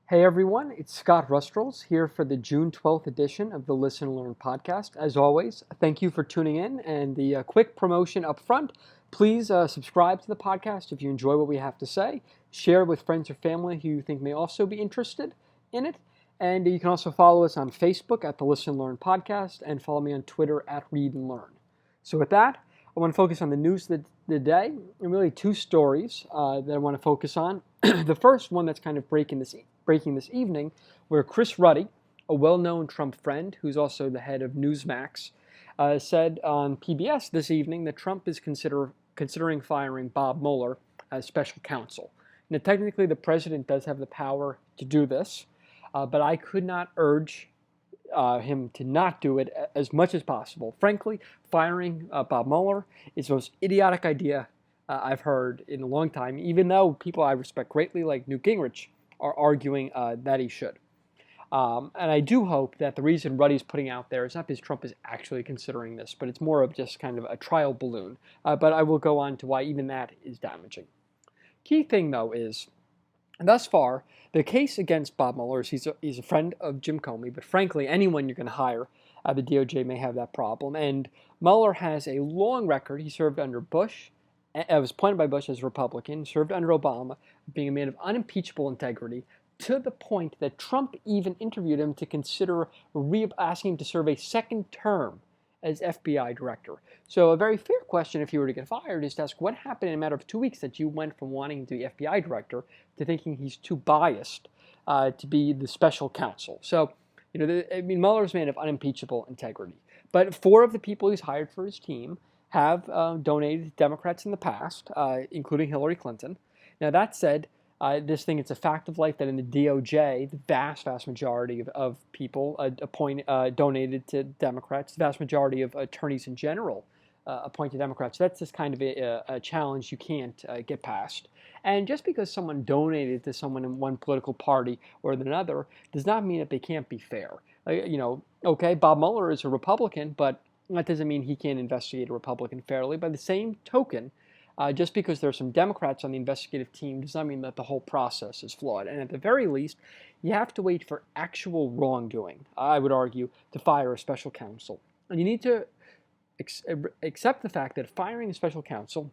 Hey everyone, it's Scott Rustrels here for the June 12th edition of the Listen and Learn podcast. As always, thank you for tuning in, and the quick promotion up front, please subscribe to the podcast if you enjoy what we have to say, share with friends or family who you think may also be interested in it, and you can also follow us on Facebook at the Listen and Learn podcast, and follow me on Twitter at Read and Learn. So with that, I want to focus on the news of the day, and really two stories that I want to focus on. The first one that's kind of breaking this evening, where Chris Ruddy, a well-known Trump friend who's also the head of Newsmax, said on PBS this evening that Trump is considering firing Bob Mueller as special counsel. Now, technically, the president does have the power to do this, but I could not urge him to not do it as much as possible. Frankly, firing Bob Mueller is the most idiotic idea I've heard in a long time, even though people I respect greatly, like Newt Gingrich, are arguing that he should. And I do hope that the reason Ruddy's putting out there is not because Trump is actually considering this, but it's more of just kind of a trial balloon. But I will go on to why even that is damaging. Key thing, though, is thus far, the case against Bob Mueller is he's a friend of Jim Comey, but frankly, anyone you're going to hire at the DOJ may have that problem. And Mueller has a long record. He served under Bush, was appointed by Bush as a Republican, served under Obama, being a man of unimpeachable integrity, to the point that Trump even interviewed him to consider asking him to serve a second term as FBI director. So a very fair question, if you were to get fired, is to ask what happened in a matter of 2 weeks that you went from wanting to be FBI director to thinking he's too biased to be the special counsel. So, Mueller's a man of unimpeachable integrity. But 4 of the people he's hired for his team have donated to Democrats in the past, including Hillary Clinton. Now, that said, it's a fact of life that in the DOJ, the vast majority of people donated to Democrats. The vast majority of attorneys in general appointed Democrats. So that's just kind of a challenge you can't get past. And just because someone donated to someone in one political party or another does not mean that they can't be fair. Okay, Bob Mueller is a Republican, but that doesn't mean he can't investigate a Republican fairly. By the same token, just because there are some Democrats on the investigative team does not mean that the whole process is flawed. And at the very least, you have to wait for actual wrongdoing, I would argue, to fire a special counsel. And you need to accept the fact that firing a special counsel,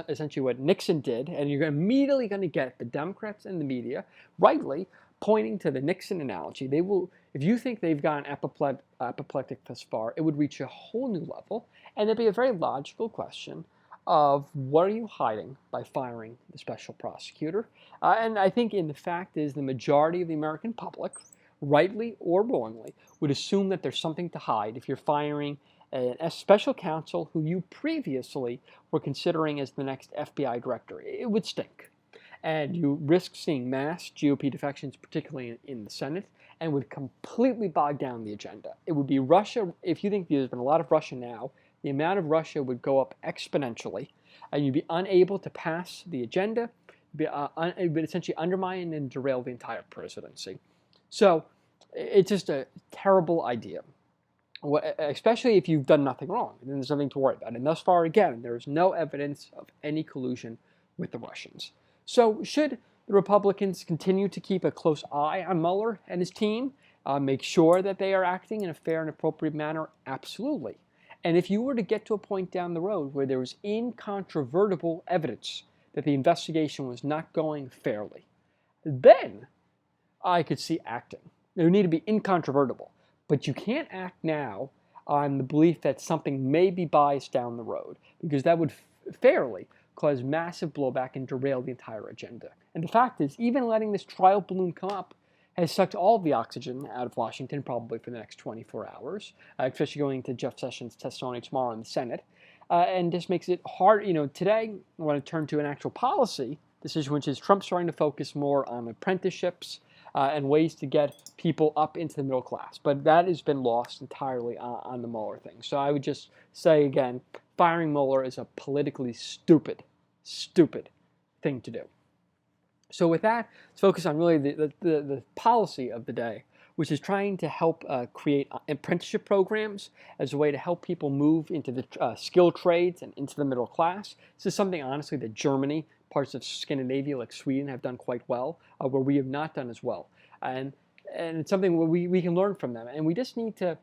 essentially what Nixon did, and you're immediately going to get the Democrats and the media, rightly, pointing to the Nixon analogy. They will, if you think they've gone apoplectic thus far, it would reach a whole new level, and there'd be a very logical question of what are you hiding by firing the special prosecutor? And I think the fact is the majority of the American public, rightly or wrongly, would assume that there's something to hide if you're firing a special counsel who you previously were considering as the next FBI director. It would stink. And you risk seeing mass GOP defections, particularly in the Senate, and would completely bog down the agenda. It would be Russia. If you think there's been a lot of Russia now, the amount of Russia would go up exponentially, and you'd be unable to pass the agenda. It would essentially undermine and derail the entire presidency. So it's just a terrible idea, especially if you've done nothing wrong. Then there's nothing to worry about. And thus far, again, there is no evidence of any collusion with the Russians. So should the Republicans continue to keep a close eye on Mueller and his team, make sure that they are acting in a fair and appropriate manner? Absolutely. And if you were to get to a point down the road where there was incontrovertible evidence that the investigation was not going fairly, then I could see acting. There would need to be incontrovertible. But you can't act now on the belief that something may be biased down the road, because that would fairly cause massive blowback and derail the entire agenda. And the fact is, even letting this trial balloon come up has sucked all the oxygen out of Washington, probably for the next 24 hours, especially going into Jeff Sessions' testimony tomorrow in the Senate. And just makes it hard. Today, I want to turn to an actual policy decision, which is Trump starting to focus more on apprenticeships and ways to get people up into the middle class. But that has been lost entirely on the Mueller thing. So I would just say again, firing Mueller is a politically stupid thing to do. So with that, let's focus on really the policy of the day, which is trying to help create apprenticeship programs as a way to help people move into the skilled trades and into the middle class. This is something, honestly, that Germany Parts of Scandinavia, like Sweden, have done quite well, where we have not done as well. And it's something where we can learn from them. And we just need to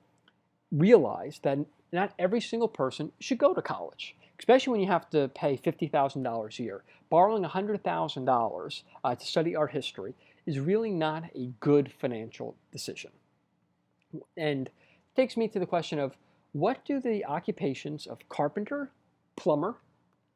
realize that not every single person should go to college, especially when you have to pay $50,000 a year. Borrowing $100,000 to study art history is really not a good financial decision. And it takes me to the question of, what do the occupations of carpenter, plumber,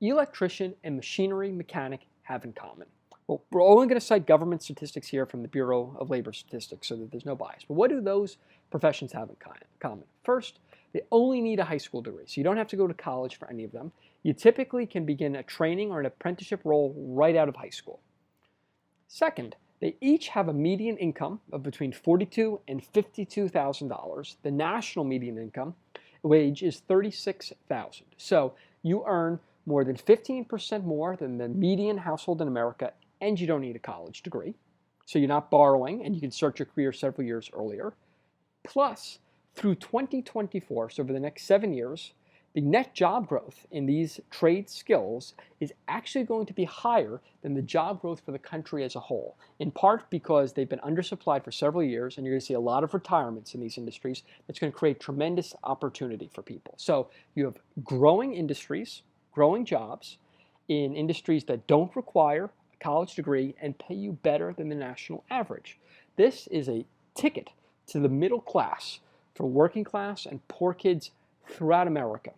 electrician, and machinery mechanic have in common? Well, we're only going to cite government statistics here from the Bureau of Labor Statistics so that there's no bias. But what do those professions have in common? First, they only need a high school degree, so you don't have to go to college for any of them. You typically can begin a training or an apprenticeship role right out of high school. Second, they each have a median income of between $42,000 and $52,000. The national median income wage is $36,000. So you earn more than 15% more than the median household in America, and you don't need a college degree. So you're not borrowing, and you can start your career several years earlier. Plus, through 2024, so over the next 7 years, the net job growth in these trade skills is actually going to be higher than the job growth for the country as a whole, in part because they've been undersupplied for several years, and you're going to see a lot of retirements in these industries. That's going to create tremendous opportunity for people. So you have growing industries, growing jobs in industries that don't require a college degree and pay you better than the national average. This is a ticket to the middle class for working class and poor kids throughout America.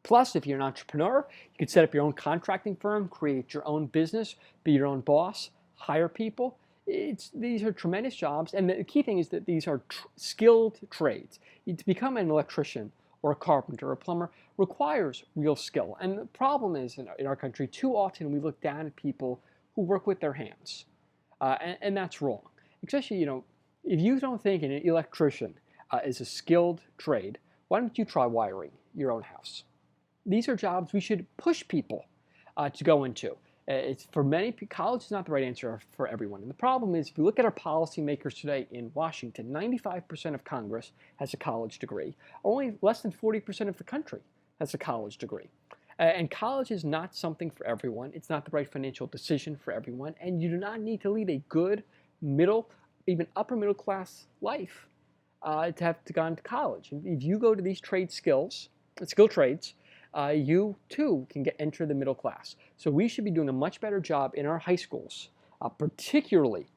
Plus, if you're an entrepreneur, you could set up your own contracting firm, create your own business, be your own boss, hire people. These are tremendous jobs, and the key thing is that these are skilled trades. To become an electrician or a carpenter or a plumber requires real skill. And the problem is, in our country, too often we look down at people who work with their hands, and that's wrong. Especially, if you don't think an electrician is a skilled trade, why don't you try wiring your own house? These are jobs we should push people to go into. It's for many, college is not the right answer for everyone. And the problem is, if you look at our policymakers today in Washington, 95% of Congress has a college degree. Only less than 40% of the country has a college degree. And college is not something for everyone. It's not the right financial decision for everyone. And you do not need to lead a good middle, even upper middle class life to have to go into college. If you go to these skilled trades, you too can enter the middle class. So we should be doing a much better job in our high schools, particularly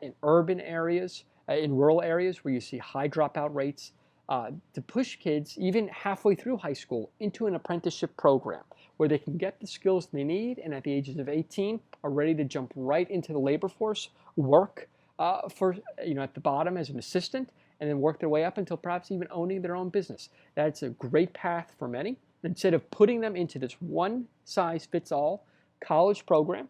in urban areas, in rural areas where you see high dropout rates, to push kids even halfway through high school into an apprenticeship program where they can get the skills they need, and at the ages of 18 are ready to jump right into the labor force, work at the bottom as an assistant, and then work their way up until perhaps even owning their own business. That's a great path for many. Instead of putting them into this one-size-fits-all college program,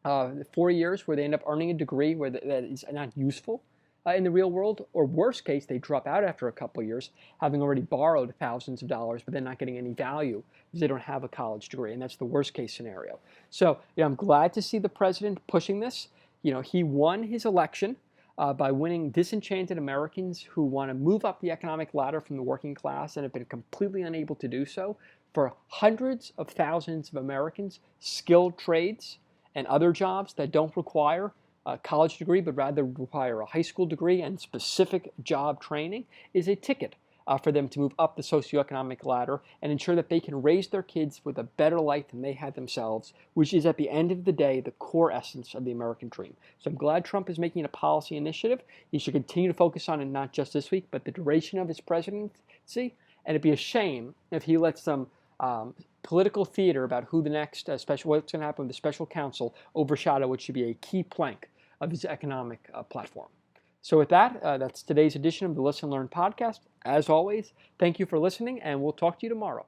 4 years where they end up earning a degree that is not useful in the real world, or worst case, they drop out after a couple of years, having already borrowed thousands of dollars, but then not getting any value because they don't have a college degree, and that's the worst-case scenario. So I'm glad to see the president pushing this. He won his election by winning disenchanted Americans who want to move up the economic ladder from the working class and have been completely unable to do so. For hundreds of thousands of Americans, skilled trades and other jobs that don't require a college degree but rather require a high school degree and specific job training is a ticket for them to move up the socioeconomic ladder and ensure that they can raise their kids with a better life than they had themselves, which is at the end of the day the core essence of the American dream. So I'm glad Trump is making a policy initiative. He should continue to focus on it not just this week, but the duration of his presidency. And it'd be a shame if he lets some political theater about who the next what's going to happen with the special counsel overshadow what should be a key plank of his economic platform. So with that, that's today's edition of the Listen and Learn podcast. As always, thank you for listening, and we'll talk to you tomorrow.